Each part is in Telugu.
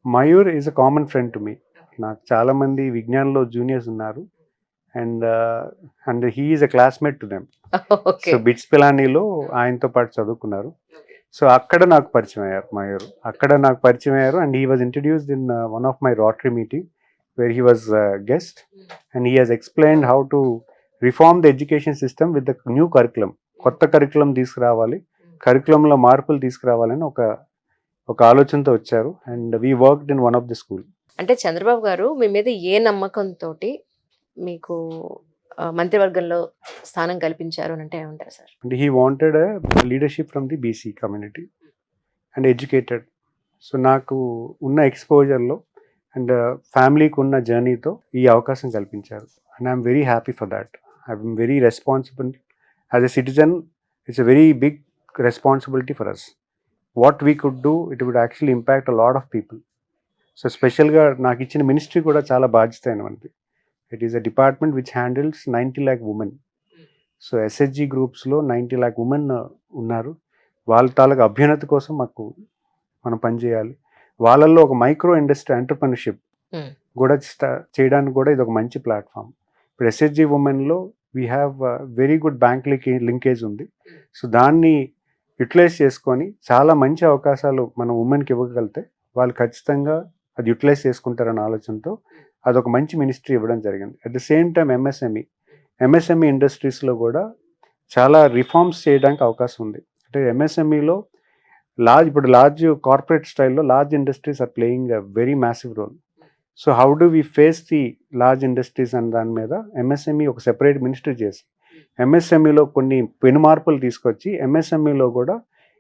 Mayur is a common friend to me. నాకు చాలామంది విజ్ఞాన్‌లో జూనియర్స్ ఉన్నారు. And and he is a classmate to them. So, okay. BITS పిలానీలో ఆయనతో పాటు చదువుకున్నారు. సో, అక్కడ నాకు పరిచయం అయ్యారు మయూర్. అక్కడ నాకు పరిచయం అయ్యారు and he was introduced in one of my rotary meeting where he was guest and he has explained how to reform the education system with the new curriculum. కొత్త కరిక్యులమ్ తీసుకురావాలి. కరిక్యులమ్‌లో మార్పులు తీసుకురావాలని ఒక ఆలోచనతో వచ్చారు. And we worked in one of the school. అంటే చంద్రబాబు గారు మీ మీద ఏ నమ్మకంతోటి మీకు మంత్రివర్గంలో స్థానం కల్పించారు అని అంటే ఏమంటారు సార్? అంటే he wanted leadership from the BC community and educated. So, నాకు ఉన్న ఎక్స్‌పోజర్‌లో అండ్ ఫ్యామిలీకి ఉన్న జర్నీతో ఈ అవకాశం కల్పించారు. And I'm very happy for that. I'm very responsible as a citizen. It's a very big responsibility for us. What we could do, it would actually impact a lot of people. So, స్పెషల్‌గా నాకు ఇచ్చిన మినిస్ట్రీ కూడా చాలా బాధ్యతైనది. It is a department which handles 90 lakh women. So, SHG గ్రూప్స్‌లో 90 lakh ఉమెన్ ఉన్నారు. వాళ్ళ తాలూకు అభ్యున్నతి కోసం మనం పనిచేయాలి. వాళ్ళల్లో ఒక మైక్రో ఇండస్ట్రీ ఎంటర్‌ప్రెన్యూర్‌షిప్ కూడా చేయడానికి కూడా ఇది ఒక మంచి ప్లాట్‌ఫామ్. ఇప్పుడు ఎస్‌హెచ్‌జీ ఉమెన్‌లో we have very good bank linkage ఉంది. సో, దాన్ని యుటిలైజ్ చేసుకొని చాలా మంచి అవకాశాలు మనం ఉమెన్‌కి ఇవ్వగలిగితే వాళ్ళు ఖచ్చితంగా అది యుటిలైజ్ చేసుకుంటారన్న ఆలోచనతో అదొక మంచి మినిస్ట్రీ ఇవ్వడం జరిగింది. At the same time MSME ఇండస్ట్రీస్‌లో కూడా చాలా రిఫార్మ్స్ చేయడానికి అవకాశం ఉంది. అంటే ఎంఎస్ఎంఈలో ఇప్పుడు లార్జ్ కార్పొరేట్ స్టైల్‌లో large industries are playing a very massive role. So, how do we face the large industries అన్న దాని మీద ఎంఎస్ఎంఈ ఒక సెపరేట్ మినిస్ట్రీ చేసి ఎంఎస్ఎంఈలో కొన్ని పెను మార్పులు తీసుకొచ్చి ఎంఎస్ఎంఈలో కూడా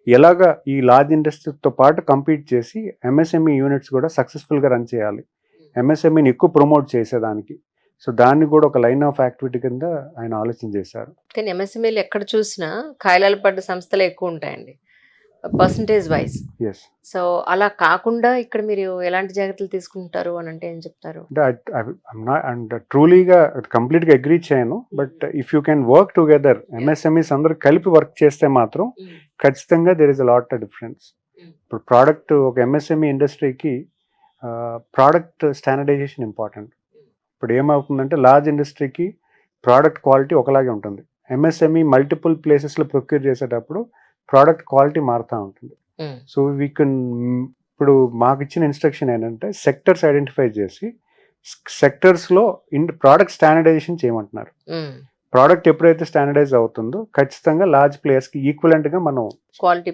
ఎలాగా ఈ లార్జ్ ఇండస్ట్రీతో పాటు కంపీట్ చేసి ఎంఎస్ఎంఈ యూనిట్స్ కూడా సక్సెస్ఫుల్గా రన్ చేయాలి, ఎంఎస్ఎంఈని ఎక్కువ ప్రమోట్ చేసేదానికి. సో, దాన్ని కూడా ఒక లైన్ ఆఫ్ యాక్టివిటీ కింద ఆయన ఆలోచన చేశారు. కానీ ఎంఎస్ఎంఈలు ఎక్కడ చూసినా కాయలాలు పడ్డ సంస్థలే ఎక్కువ ఉంటాయండి పర్సంటేజ్ వైజ్. ఎస్. సో అలా కాకుండా ఇక్కడ మీరు ఎలాంటి జాగ్రత్తలు తీసుకుంటారు అని అంటే ఏం చెప్తారు? అండ్ ట్రూలీగా కంప్లీట్గా అగ్రీ చేయను. But if you can work together, MSMEs అందరూ కలిపి వర్క్ చేస్తే మాత్రం ఖచ్చితంగా there is a lot of difference. ఇప్పుడు ప్రోడక్ట్ ఒక ఎంఎస్ఎంఈ ఇండస్ట్రీకి ప్రోడక్ట్ స్టాండర్డైజేషన్ ఇంపార్టెంట్. ఇప్పుడు ఏమవుతుందంటే లార్జ్ ఇండస్ట్రీకి ప్రోడక్ట్ క్వాలిటీ ఒకలాగే ఉంటుంది. ఎంఎస్ఎంఈ మల్టిపుల్ ప్లేసెస్లో ప్రొక్యూర్ చేసేటప్పుడు ప్రోడక్ట్ క్వాలిటీ మారుతూ ఉంటుంది. సో వీ కెన్ ఇప్పుడు మాకు ఇచ్చిన ఇన్స్ట్రక్షన్ ఏంటంటే సెక్టర్స్ ఐడెంటిఫై చేసి సెక్టర్స్లో ప్రోడక్ట్ స్టాండర్డైజేషన్ చేయమంటున్నారు. ప్రోడక్ట్ ఎప్పుడైతే స్టాండర్డైజ్ అవుతుందో ఖచ్చితంగా లార్జ్ ప్లేయర్స్కి ఈక్వలెంట్గా మనం క్వాలిటీ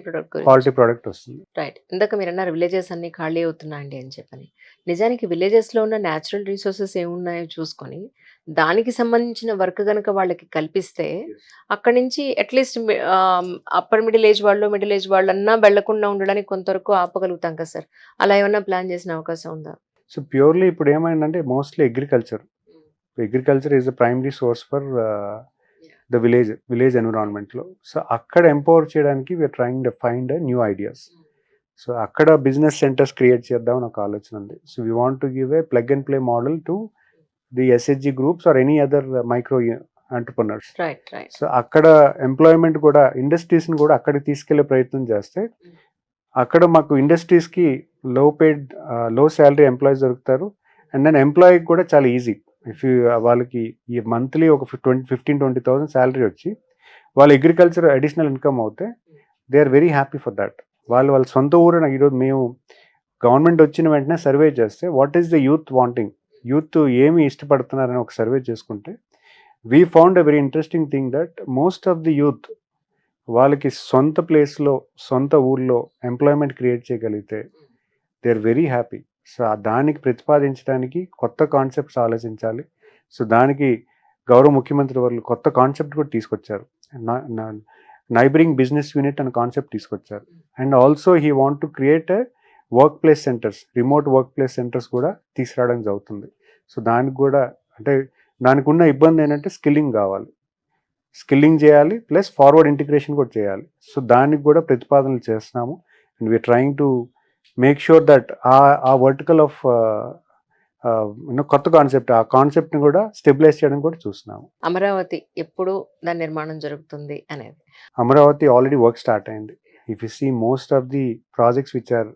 ప్రోడక్ట్ వస్తుంది. రైట్. ఇందాక మీరు అన్నారు విలేజెస్ అన్ని ఖాళీ అవుతున్నాయండి అని చెప్పని. నిజానికి విలేజెస్లో ఉన్న న్యాచురల్ రిసోర్సెస్ ఏమున్నాయో చూసుకొని దానికి సంబంధించిన వర్క్ కనుక వాళ్ళకి కల్పిస్తే అక్కడి నుంచి అట్లీస్ట్ అప్పర్ మిడిల్ ఏజ్ వాళ్ళు అన్నా వెళ్లకుండా ఉండడానికి కొంతవరకు ఆపగలుగుతాం కదా సార్. అలా ఏమన్నా ప్లాన్ చేసిన అవకాశం ఉందా? సో, ప్యూర్లీ ఇప్పుడు ఏమైందంటే mostly agriculture is the primary source for the village ఎన్విరాన్మెంట్లో. సో, అక్కడ ఎంపవర్ చేయడానికి we're trying to find new ideas. So, అక్కడ బిజినెస్ సెంటర్స్ క్రియేట్ చేద్దామని ఒక ఆలోచన ఉంది. So, we want to give a plug and play model to the SHG groups or any other micro entrepreneurs. So, అక్కడ ఎంప్లాయ్మెంట్ కూడా ఇండస్ట్రీస్ని కూడా అక్కడికి తీసుకెళ్లే ప్రయత్నం చేస్తే అక్కడ మాకు ఇండస్ట్రీస్కి లో శాలరీ ఎంప్లాయీస్ దొరుకుతారు. అండ్ దెన్ ఎంప్లాయీకి కూడా చాలా ఈజీ. వాళ్ళకి ఈ మంత్లీ ఒక 15,000-20,000 శాలరీ వచ్చి వాళ్ళు అగ్రికల్చర్ అడిషనల్ ఇన్కమ్ అవుతే they are very happy for that. వాళ్ళ సొంత ఊరిన ఈరోజు మేము గవర్నమెంట్ వచ్చిన వెంటనే సర్వే చేస్తే what is the youth wanting, youth ఏమి ఇష్టపడుతున్నారని ఒక సర్వే చేసుకుంటే we found a very interesting thing that most of the youth వాళ్ళకి సొంత ప్లేస్లో సొంత ఊర్లో ఎంప్లాయ్మెంట్ క్రియేట్ చేయగలిగితే they are very happy. So, దానికి ప్రతిపాదించడానికి కొత్త కాన్సెప్ట్స్ ఆలోచించాలి. సో, దానికి గౌరవ ముఖ్యమంత్రి వారు కొత్త కాన్సెప్ట్ కూడా తీసుకొచ్చారు. నైబరింగ్ బిజినెస్ యూనిట్ అనే కాన్సెప్ట్ తీసుకొచ్చారు. And also he want to create a work place centres, remote work place centres కూడా తీసుకురావడం జరుగుతుంది. సో, దానికి కూడా అంటే దానికి ఉన్న ఇబ్బంది ఏంటంటే స్కిల్లింగ్ కావాలి, స్కిల్లింగ్ చేయాలి, ప్లస్ ఫార్వర్డ్ ఇంటిగ్రేషన్ కూడా చేయాలి. సో, దానికి కూడా ప్రతిపాదనలు చేస్తున్నాము. And we're trying to make sure that uh vertical of కొత్త కాన్సెప్ట్, ఆ కాన్సెప్ట్ని కూడా స్టెబిలైజ్ చేయడం కూడా చూస్తున్నాము. అమరావతి ఎప్పుడు దాని నిర్మాణం జరుగుతుంది అనేది? అమరావతి ఆల్రెడీ వర్క్ స్టార్ట్ అయింది. If you see most of the projects which are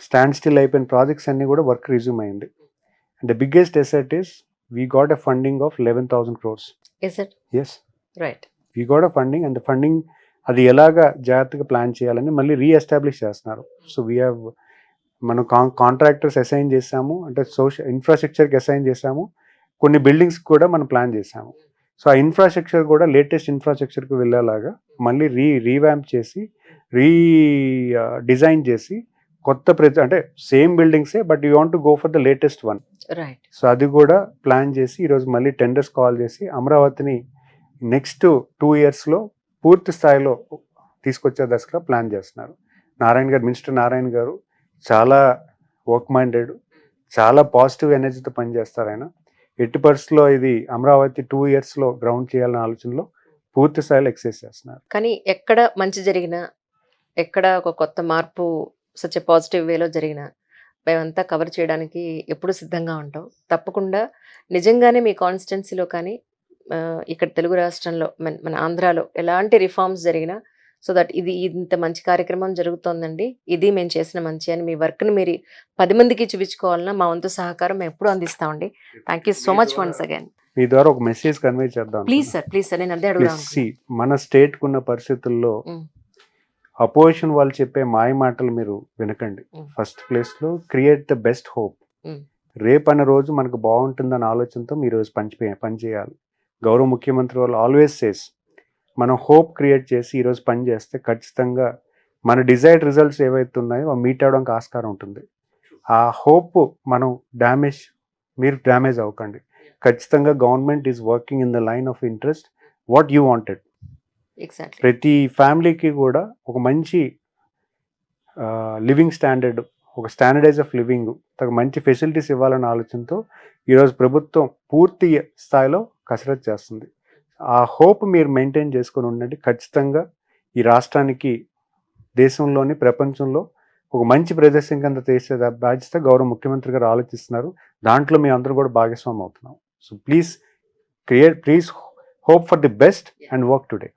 stand still అయిపోయిన ప్రాజెక్ట్స్ అన్నీ కూడా వర్క్ రిజ్యూమ్ అయింది. And the biggest asset is we got a funding of 11,000 crores. Is it yes, right? We got a funding, and funding అది ఎలాగా జాగ్రత్తగా ప్లాన్ చేయాలని మళ్ళీ రీఎస్టాబ్లిష్ చేస్తున్నారు. సో వీ హ్యావ్ మనం కాంట్రాక్టర్స్ అసైన్ చేసాము, అంటే సోషల్ ఇన్ఫ్రాస్ట్రక్చర్కి అసైన్ చేసాము, కొన్ని బిల్డింగ్స్ కూడా మనం ప్లాన్ చేసాము. సో ఆ ఇన్ఫ్రాస్ట్రక్చర్ కూడా లేటెస్ట్ ఇన్ఫ్రాస్ట్రక్చర్కి వెళ్ళేలాగా మళ్ళీ రీవ్యాంప్ చేసి డిజైన్ చేసి కొత్త అంటే సేమ్ బిల్డింగ్సే, but you want to go for the latest one. Right. So అది కూడా ప్లాన్ చేసి ఈరోజు మళ్ళీ టెండర్స్ కాల్ చేసి అమరావతిని నెక్స్ట్ 2 yearsలో పూర్తి స్థాయిలో తీసుకొచ్చే దశగా ప్లాన్ చేస్తున్నారు. మినిస్టర్ నారాయణ గారు చాలా వర్క్ మైండెడ్, చాలా పాజిటివ్ ఎనర్జీతో పనిచేస్తారు ఆయన. ఎట్టి పరిస్థితుల్లో ఇది అమరావతి 2 yearsలో గ్రౌండ్ చేయాలనే ఆలోచనలో పూర్తి స్థాయిలో ఎక్సైజ్ చేస్తున్నారు. కానీ ఎక్కడ మంచి జరిగినా, ఎక్కడ ఒక కొత్త మార్పు సచ్ ఎ పాజిటివ్ వేలో జరిగినా మేమంతా కవర్ చేయడానికి ఎప్పుడు సిద్ధంగా ఉంటాం. తప్పకుండా నిజంగానే మీ కాన్స్టిట్యున్సీలో కానీ ఇక్కడ తెలుగు రాష్ట్రంలో మన ఆంధ్రాలో ఎలాంటి రిఫార్మ్స్ జరిగినా, సో దట్ ఇది ఇంత మంచి కార్యక్రమం జరుగుతోందండి, ఇది మేము చేసిన మంచి అని మీ వర్క్ని మీరు 10 మందికి చూపించుకోవాలన్నా మా వంతు సహకారం మేము ఎప్పుడు అందిస్తామండి. Thank you so much once again. మీ ద్వారా ఒక మెసేజ్ కన్వే చేద్దాం. ప్లీజ్ సార్, నేను అదే అడుగుదాం. మన స్టేట్కి ఉన్న పరిస్థితుల్లో అపోజిషన్ వాళ్ళు చెప్పే మాయ మాటలు మీరు వినకండి. ఫస్ట్ ప్లేస్లో క్రియేట్ ద బెస్ట్ హోప్. రేపు అనే రోజు మనకు బాగుంటుందన్న ఆలోచనతో మీరు పని చేయాలి. గౌరవ ముఖ్యమంత్రి వాళ్ళు ఆల్వేస్ సేస్ మనం హోప్ క్రియేట్ చేసి ఈరోజు పని చేస్తే ఖచ్చితంగా మన డిజైర్డ్ రిజల్ట్స్ ఏవైతే ఉన్నాయో అవి మీట్ అవడానికి ఆస్కారం ఉంటుంది. ఆ హోప్ మనం మీరు డ్యామేజ్ అవ్వకండి. ఖచ్చితంగా government is working in the line of interest what you wanted. Exactly. ప్రతి ఫ్యామిలీకి కూడా ఒక మంచి లివింగ్ స్టాండర్డ్, ఒక స్టాండర్డైజ్ ఆఫ్ లివింగ్, మంచి ఫెసిలిటీస్ ఇవ్వాలన్న ఆలోచనతో ఈరోజు ప్రభుత్వం పూర్తి స్థాయిలో కసరత్తు చేస్తుంది. ఆ హోప్ మీరు మెయింటైన్ చేసుకొని ఉండండి. ఖచ్చితంగా ఈ రాష్ట్రానికి దేశంలోని ప్రపంచంలో ఒక మంచి ప్రదేశం కింద చేసే బాధ్యత గౌరవ ముఖ్యమంత్రి గారు ఆలోచిస్తున్నారు. దాంట్లో మీ అందరూ కూడా భాగస్వామి అవుతున్నాం. So please hope for the best and work today.